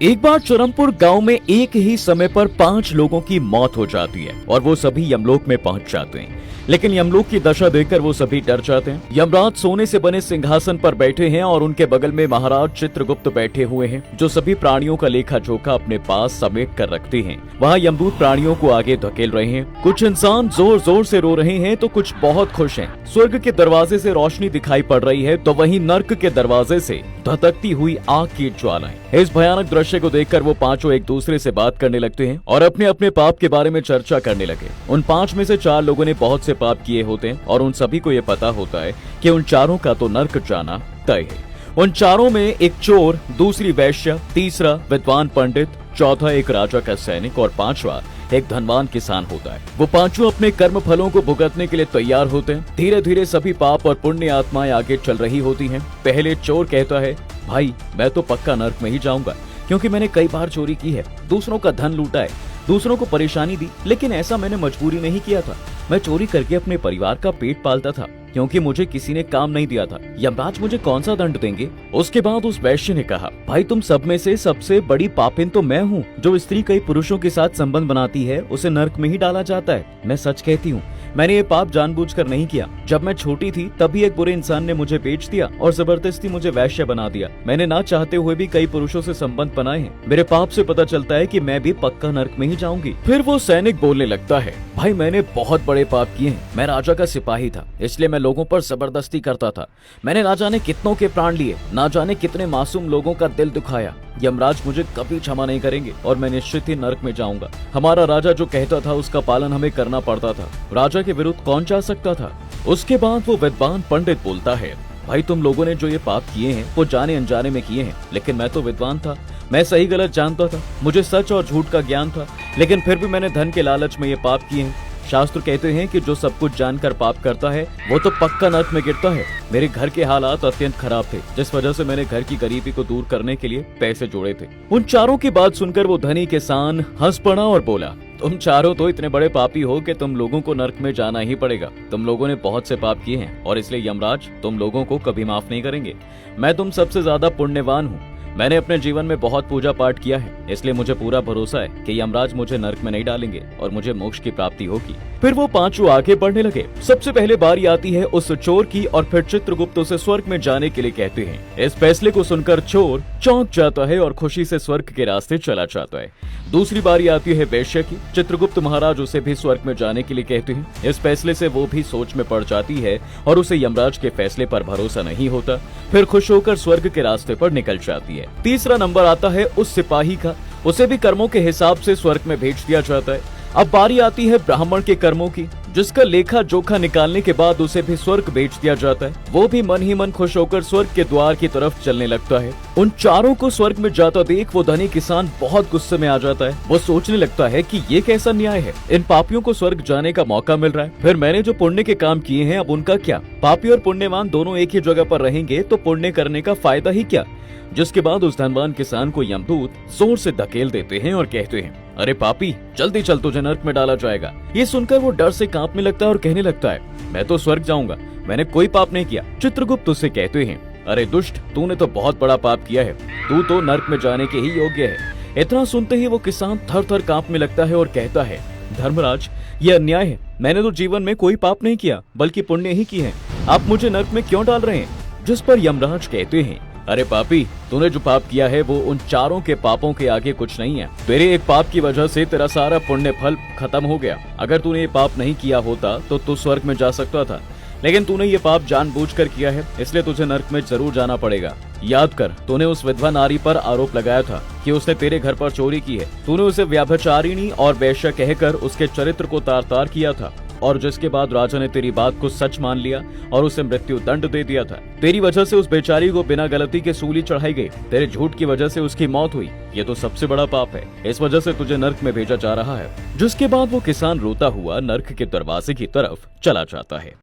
एक बार चरमपुर गांव में एक ही समय पर 5 लोगों की मौत हो जाती है और वो सभी यमलोक में पहुंच जाते हैं। लेकिन यमलोक की दशा देखकर वो सभी डर जाते हैं। यमराज सोने से बने सिंहासन पर बैठे हैं और उनके बगल में महाराज चित्रगुप्त बैठे हुए हैं, जो सभी प्राणियों का लेखा जोखा अपने पास समेट कर रखते हैं। वहाँ यमदूत प्राणियों को आगे धकेल रहे हैं। कुछ इंसान जोर जोर से रो रहे हैं तो कुछ बहुत खुश हैं। स्वर्ग के दरवाजे से रोशनी दिखाई पड़ रही है तो वहीं नर्क के दरवाजे से धधकती हुई आग की ज्वालाएं। इस भयानक दृश्य को देखकर वो पांचों एक दूसरे से बात करने लगते हैं और अपने अपने पाप के बारे में चर्चा करने लगे। उन 5 में से 4 लोगों ने बहुत से पाप किए होते हैं और उन सभी को ये पता होता है कि उन चारों का तो नर्क जाना तय है। उन चारों में एक चोर, दूसरी वैश्य, तीसरा विद्वान पंडित, चौथा एक राजा का सैनिक और 5वां एक धनवान किसान होता है। वो पांचों अपने कर्म फलों को भुगतने के लिए तैयार होते हैं। धीरे धीरे सभी पाप और पुण्य आत्माएं आगे चल रही होती हैं। पहले चोर कहता है, भाई मैं तो पक्का नर्क में ही जाऊंगा, क्योंकि मैंने कई बार चोरी की है, दूसरों का धन लूटा है, दूसरों को परेशानी दी, लेकिन ऐसा मैंने मजबूरी में ही किया था। मैं चोरी करके अपने परिवार का पेट पालता था, क्योंकि मुझे किसी ने काम नहीं दिया था। यमराज मुझे कौन सा दंड देंगे? उसके बाद उस वैश्य ने कहा, भाई तुम सब में से सबसे बड़ी पापिन तो मैं हूँ। जो स्त्री कई पुरुषों के साथ संबंध बनाती है उसे नर्क में ही डाला जाता है। मैं सच कहती हूँ, मैंने ये पाप जानबूझकर नहीं किया। जब मैं छोटी थी तभी एक बुरे इंसान ने मुझे बेच दिया और जबरदस्ती मुझे वैश्य बना दिया। मैंने ना चाहते हुए भी कई पुरुषों से संबंध बनाए हैं। मेरे पाप से पता चलता है कि मैं भी पक्का नर्क में ही जाऊंगी। फिर वो सैनिक बोलने लगता है, भाई मैंने बहुत बड़े पाप किए हैं। मैं राजा का सिपाही था, इसलिए मैं लोगों पर जबरदस्ती करता था। मैंने ना जाने कितनों के प्राण लिए, ना जाने कितने मासूम लोगों का दिल दुखाया। यमराज मुझे कभी क्षमा नहीं करेंगे और मैं निश्चित ही नर्क में जाऊंगा। हमारा राजा जो कहता था उसका पालन हमें करना पड़ता था। राजा के विरुद्ध कौन जा सकता था? उसके बाद वो विद्वान पंडित बोलता है, भाई तुम लोगों ने जो ये पाप किए हैं वो जाने अनजाने में किए हैं, लेकिन मैं तो विद्वान था। मैं सही गलत जानता था, मुझे सच और झूठ का ज्ञान था, लेकिन फिर भी मैंने धन के लालच में ये पाप किए हैं। शास्त्र कहते हैं कि जो सब कुछ जानकर पाप करता है वो तो पक्का नर्क में गिरता है। मेरे घर के हालात अत्यंत खराब थे, जिस वजह से मैंने घर की गरीबी को दूर करने के लिए पैसे जोड़े थे। उन चारों की बात सुनकर वो धनी किसान हंस पड़ा और बोला, तुम चारों तो इतने बड़े पापी हो कि तुम लोगों को नर्क में जाना ही पड़ेगा। तुम लोगों ने बहुत से पाप किए हैं और इसलिए यमराज तुम लोगों को कभी माफ नहीं करेंगे। मैं तुम सबसे ज्यादा पुण्यवान हूँ। मैंने अपने जीवन में बहुत पूजा पाठ किया है, इसलिए मुझे पूरा भरोसा है कि यमराज मुझे नर्क में नहीं डालेंगे और मुझे मोक्ष की प्राप्ति होगी। फिर वो पांचों आगे बढ़ने लगे। सबसे पहले बारी आती है उस चोर की और फिर चित्रगुप्त उसे स्वर्ग में जाने के लिए कहते हैं। इस फैसले को सुनकर चोर चौंक जाता है और खुशी से स्वर्ग के रास्ते चला जाता है। दूसरी बारी आती है वैश्य की। चित्रगुप्त महाराज उसे भी स्वर्ग में जाने के लिए कहते हैं। इस फैसले से वो भी सोच में पड़ जाती है और उसे यमराज के फैसले पर भरोसा नहीं होता। फिर खुश होकर स्वर्ग के रास्ते पर निकल जाती है। तीसरा नंबर आता है उस सिपाही का। उसे भी कर्मों के हिसाब से स्वर्ग में भेज दिया जाता है। अब बारी आती है ब्राह्मण के कर्मों की, जिसका लेखा जोखा निकालने के बाद उसे भी स्वर्ग भेज दिया जाता है। वो भी मन ही मन खुश होकर स्वर्ग के द्वार की तरफ चलने लगता है। उन चारों को स्वर्ग में जाता देख वो धनी किसान बहुत गुस्से में आ जाता है। वो सोचने लगता है कि ये कैसा न्याय है, इन पापियों को स्वर्ग जाने का मौका मिल रहा है, फिर मैंने जो पुण्य के काम किए हैं अब उनका क्या? पापी और पुण्यवान दोनों एक ही जगह पर रहेंगे तो पुण्य करने का फायदा ही क्या? जिसके बाद उस धनवान किसान को यमदूत जोर से धकेल देते हैं और कहते हैं, अरे पापी जल्दी चल, तुझे नर्क में डाला जाएगा। ये सुनकर वो डर से कांपने लगता है और कहने लगता है, मैं तो स्वर्ग जाऊंगा, मैंने कोई पाप नहीं किया। चित्रगुप्त उसे कहते हैं, अरे दुष्ट, तूने तो बहुत बड़ा पाप किया है, तू तो नर्क में जाने के ही योग्य है। इतना सुनते ही वो किसान थर थर कांपने लगता है और कहता है, धर्मराज ये अन्याय है। मैंने तो जीवन में कोई पाप नहीं किया, बल्कि पुण्य ही किए हैं। आप मुझे नर्क में क्यों डाल रहे हैं? जिस पर यमराज कहते हैं, अरे पापी, तूने जो पाप किया है वो उन चारों के पापों के आगे कुछ नहीं है। तेरे एक पाप की वजह से तेरा सारा पुण्य फल खत्म हो गया। अगर तूने ये पाप नहीं किया होता तो तू स्वर्ग में जा सकता था, लेकिन तूने ये पाप जानबूझकर किया है, इसलिए तुझे नर्क में जरूर जाना पड़ेगा। याद कर, तूने उस विधवा नारी पर आरोप लगाया था कि उसने तेरे घर पर चोरी की है। तूने उसे व्यभिचारिणी और वैश्य कहकर उसके चरित्र को तार तार किया था, और जिसके बाद राजा ने तेरी बात को सच मान लिया और उसे मृत्यु दंड दे दिया था। तेरी वजह से उस बेचारी को बिना गलती के सूली चढ़ाई गई। तेरे झूठ की वजह से उसकी मौत हुई। ये तो सबसे बड़ा पाप है। इस वजह से तुझे नर्क में भेजा जा रहा है। जिसके बाद वो किसान रोता हुआ नर्क के दरवाजे की तरफ चला जाता है।